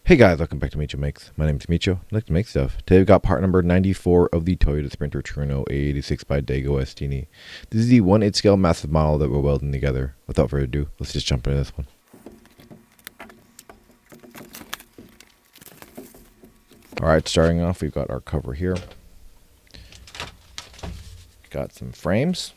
Hey guys, welcome back to Micho Makes. My name is Micho. I like to make stuff. Today we've got part number 94 of the Toyota Sprinter Trueno AE86 by DeAgostini. This is the 1/8 scale massive model that we're welding together. Without further ado, let's just jump into this one. Alright, starting off, we've got our cover here. Got some frames.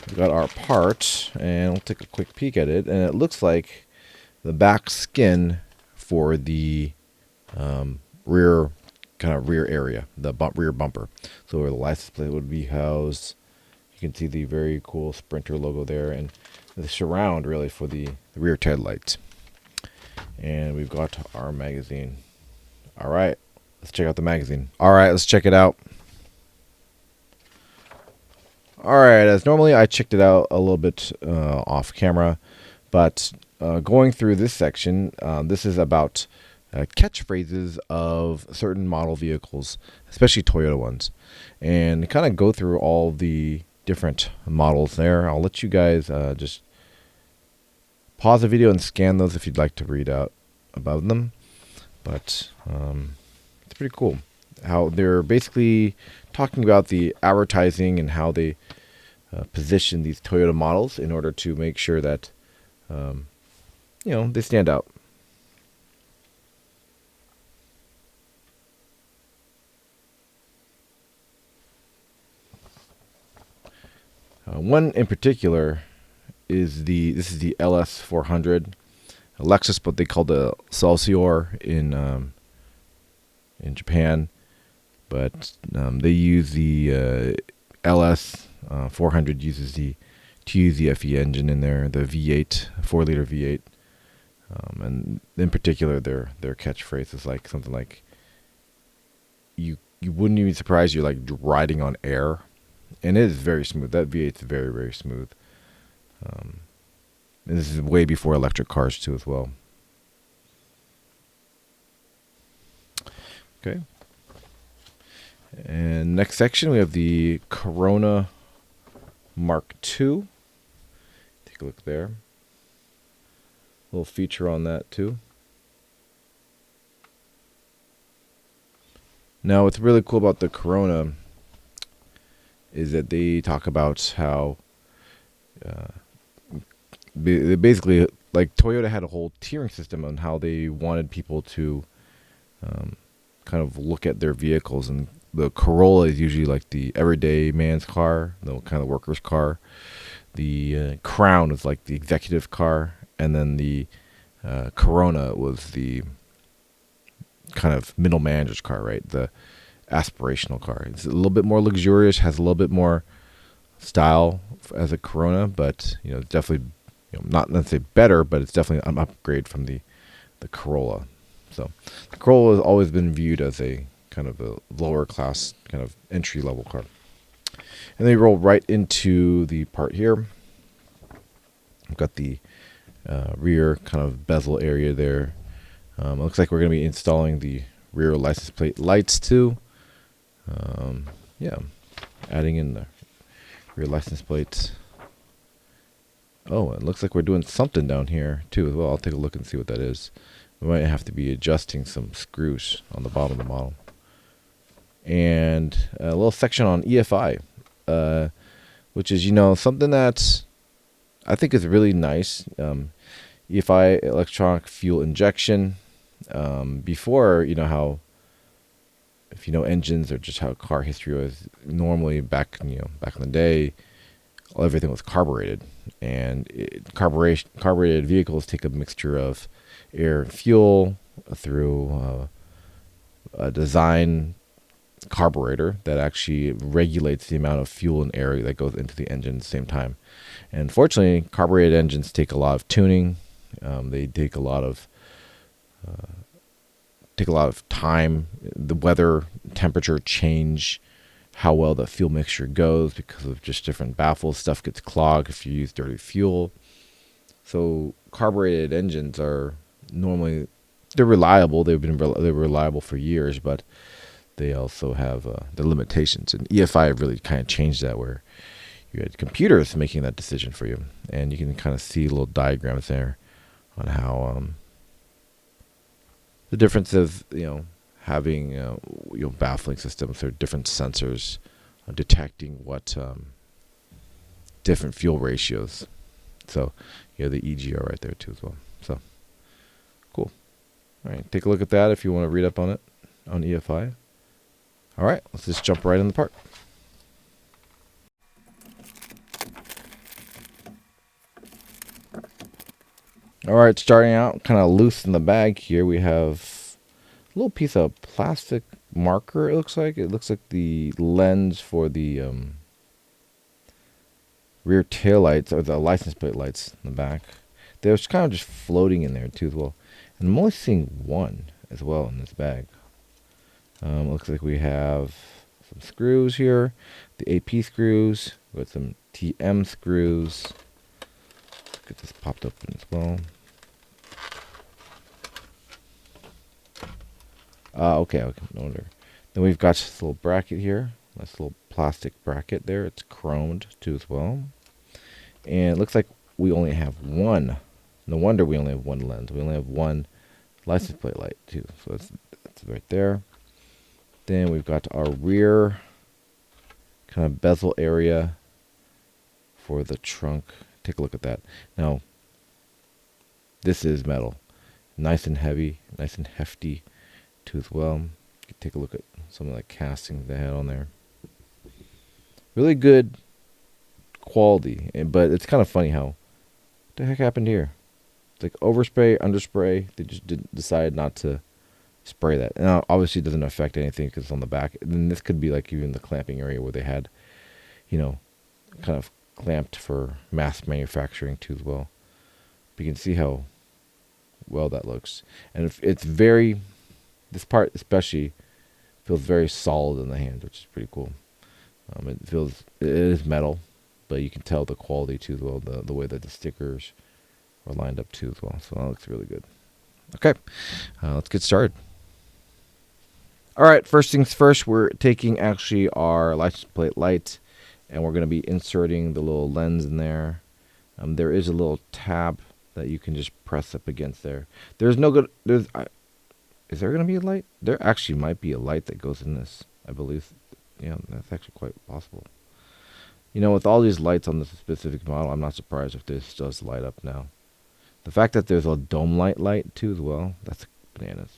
We've got our part, and we'll take a quick peek at it. And it looks like the back skin for the rear area, the rear bumper. So where the license plate would be housed, you can see the very cool Sprinter logo there, and the surround really for the rear tail lights. And we've got our magazine. All right, let's check out the magazine. All right, let's check it out. All right, as normally I checked it out a little bit off camera, but going through this section, this is about catchphrases of certain model vehicles, especially Toyota ones, and kind of go through all the different models there. I'll let you guys just pause the video and scan those if you'd like to read out about them. But it's pretty cool how they're basically talking about the advertising and how they position these Toyota models in order to make sure that they stand out. One in particular is this is the LS 400 Lexus, but they call the Celsior in Japan, but they use the LS 400 uses the TUZFE engine in there, the V8 4-liter V8, and in particular their catchphrase is like something like you wouldn't even be surprised you're like riding on air. And it is very smooth. That V8 is very, very smooth. And this is way before electric cars too as well. Okay. And next section we have the Corona Mark II. Take a look there. A little feature on that too. Now what's really cool about the Corona is that they talk about how basically, like, Toyota had a whole tiering system on how they wanted people to kind of look at their vehicles, and the Corolla is usually like the everyday man's car, the kind of worker's car. The Crown is like the executive car, and then the Corona was the kind of middle manager's car, right? The aspirational car. It's a little bit more luxurious, has a little bit more style as a Corona, but it's definitely not necessarily better, but it's definitely an upgrade from the Corolla. So the Corolla has always been viewed as a kind of a lower class, kind of entry level car. And then we roll right into the part here. We've got the rear kind of bezel area there. It looks like we're going to be installing the rear license plate lights too. Adding in the rear license plates. Oh, it looks like we're doing something down here too as well. I'll take a look and see what that is. We might have to be adjusting some screws on the bottom of the model. And a little section on EFI, which is something that I think is really nice. EFI, electronic fuel injection. Before, how if engines or just how car history was normally back in the day, everything was carbureted, and carbureted vehicles take a mixture of air and fuel through a design carburetor that actually regulates the amount of fuel and air that goes into the engine at the same time. And fortunately, carbureted engines take a lot of tuning. They take a lot of time. The weather, temperature change, how well the fuel mixture goes because of just different baffles. Stuff gets clogged if you use dirty fuel. So carbureted engines are normally, they're reliable. They're reliable for years, but they also have their limitations. And EFI really kind of changed that, where you had computers making that decision for you, and you can kind of see little diagrams there on how The difference of having baffling systems or different sensors detecting what different fuel ratios. So you have the EGR right there too as well. So cool. All right, take a look at that if you want to read up on it on EFI. All right, let's just jump right in the part. All right, starting out kind of loose in the bag here, we have a little piece of plastic marker. It looks like the lens for the rear tail lights or the license plate lights in the back. They're kind of just floating in there too as well. And I'm only seeing one as well in this bag. Looks like we have some screws here, the AP screws with some TM screws. Let's get this popped open as well. Okay, no wonder. Then we've got this little bracket here. Nice little plastic bracket there. It's chromed too as well. And it looks like we only have one. No wonder we only have one lens. We only have one license plate light too. So that's right there. Then we've got our rear kind of bezel area for the trunk. Take a look at that. Now, this is metal. Nice and heavy, nice and hefty too as well. You can take a look at some of the castings they had on there. Really good quality, but it's kind of funny how what the heck happened here. It's like overspray, underspray. They just decide not to spray that. Now, obviously, it doesn't affect anything because it's on the back. And then this could be like even the clamping area where they had, kind of clamped for mass manufacturing too as well. But you can see how well that looks. And it's very, this part especially feels very solid in the hand, which is pretty cool. It is metal, but you can tell the quality too as well, the way that the stickers are lined up too as well. So that looks really good. Okay, let's get started. All right, first things first, we're taking actually our license plate light, and we're going to be inserting the little lens in there. There is a little tab that you can just press up against there. Is there going to be a light? There actually might be a light that goes in this, I believe. Yeah, that's actually quite possible. With all these lights on this specific model, I'm not surprised if this does light up now. The fact that there's a dome light too as well, that's bananas.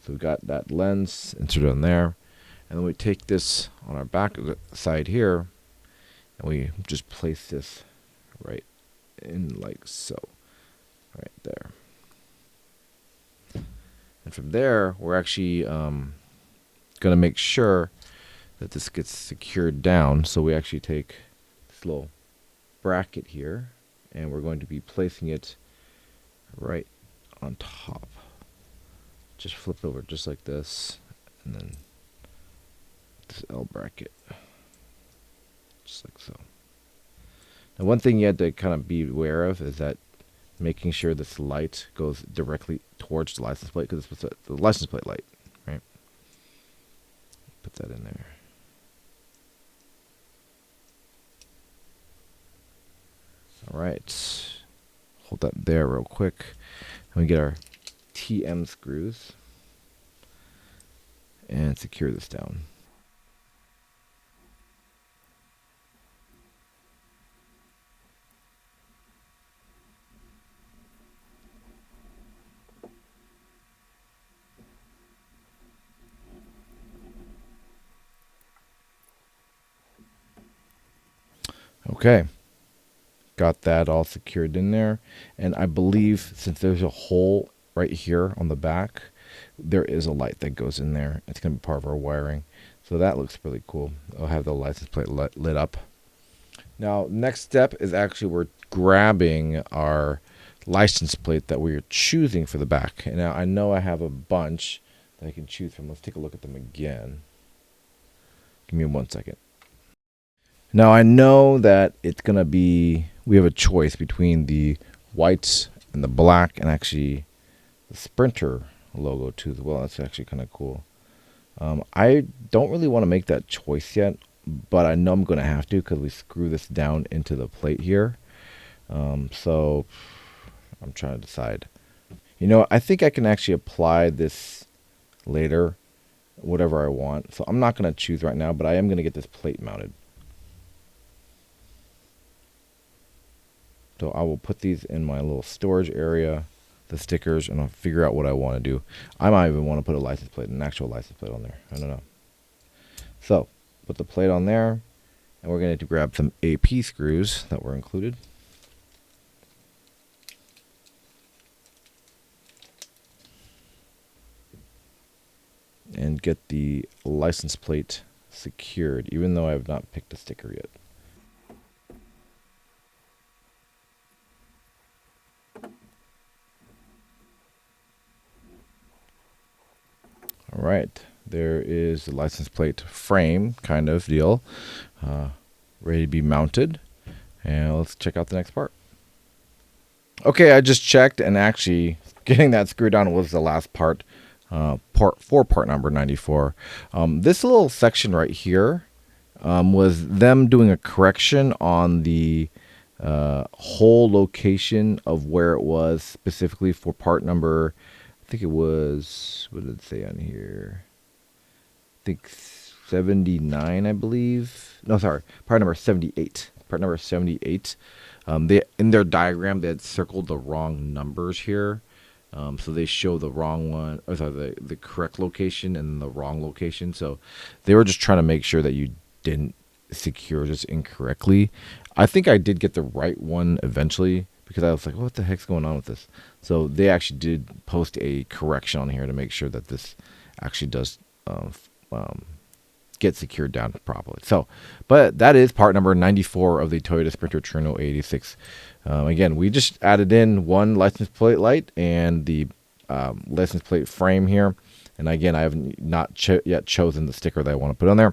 So we've got that lens inserted on there. And then we take this on our back side here, and we just place this right in like so. Right there. And from there, we're actually going to make sure that this gets secured down. So we actually take this little bracket here, and we're going to be placing it right on top. Just flip it over just like this, and then this L bracket, just like so. Now, one thing you had to kind of be aware of is that making sure this light goes directly towards the license plate, because it's the license plate light, right? Put that in there. All right, hold that there real quick, and we get our TM screws and secure this down. Okay, got that all secured in there, and I believe since there's a hole right here on the back, there is a light that goes in there. It's going to be part of our wiring, so that looks really cool. I'll have the license plate lit up. Now, next step is actually we're grabbing our license plate that we're choosing for the back. And now I know I have a bunch that I can choose from. Let's take a look at them again. Give me 1 second. Now I know that it's going to be, we have a choice between the whites and the black, and actually the Sprinter logo too as well. That's actually kind of cool. I don't really want to make that choice yet, but I know I'm going to have to because we screw this down into the plate here. So I'm trying to decide. You know, I think I can actually apply this later, whatever I want. So I'm not going to choose right now, but I am going to get this plate mounted. So I will put these in my little storage area, the stickers, and I'll figure out what I want to do. I might even want to put a license plate, an actual license plate on there. I don't know. So put the plate on there, and we're going to need to grab some AP screws that were included. And get the license plate secured, even though I have not picked a sticker yet. All right, there is the license plate frame kind of deal, ready to be mounted. And let's check out the next part. Okay, I just checked, and actually getting that screw down was the last part. Part number 94. This little section right here was them doing a correction on the whole location of where it was specifically for part number. I think it was, what did it say on here? I think 79, I believe. No, sorry, part number 78. Part number 78. They, in their diagram, they had circled the wrong numbers here. So they show the wrong one, or sorry, the correct location and the wrong location. So they were just trying to make sure that you didn't secure this incorrectly. I think I did get the right one eventually, because I was like, what the heck's going on with this? So they actually did post a correction on here to make sure that this actually does get secured down properly. So, but that is part number 94 of the Toyota Sprinter Trueno AE86. Again, we just added in one license plate light and the license plate frame here. And again, I haven't not yet chosen the sticker that I want to put on there.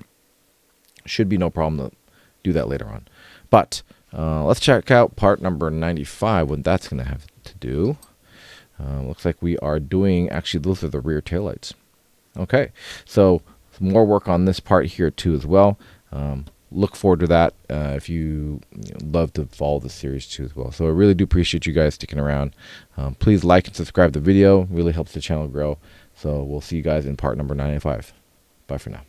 Should be no problem to do that later on. But let's check out part number 95, what that's going to have to do. Looks like we are doing, actually, those are the rear taillights. Okay, so more work on this part here too as well. Look forward to that if you love to follow the series too as well. So I really do appreciate you guys sticking around. Please like and subscribe the video. It really helps the channel grow. So we'll see you guys in part number 95. Bye for now.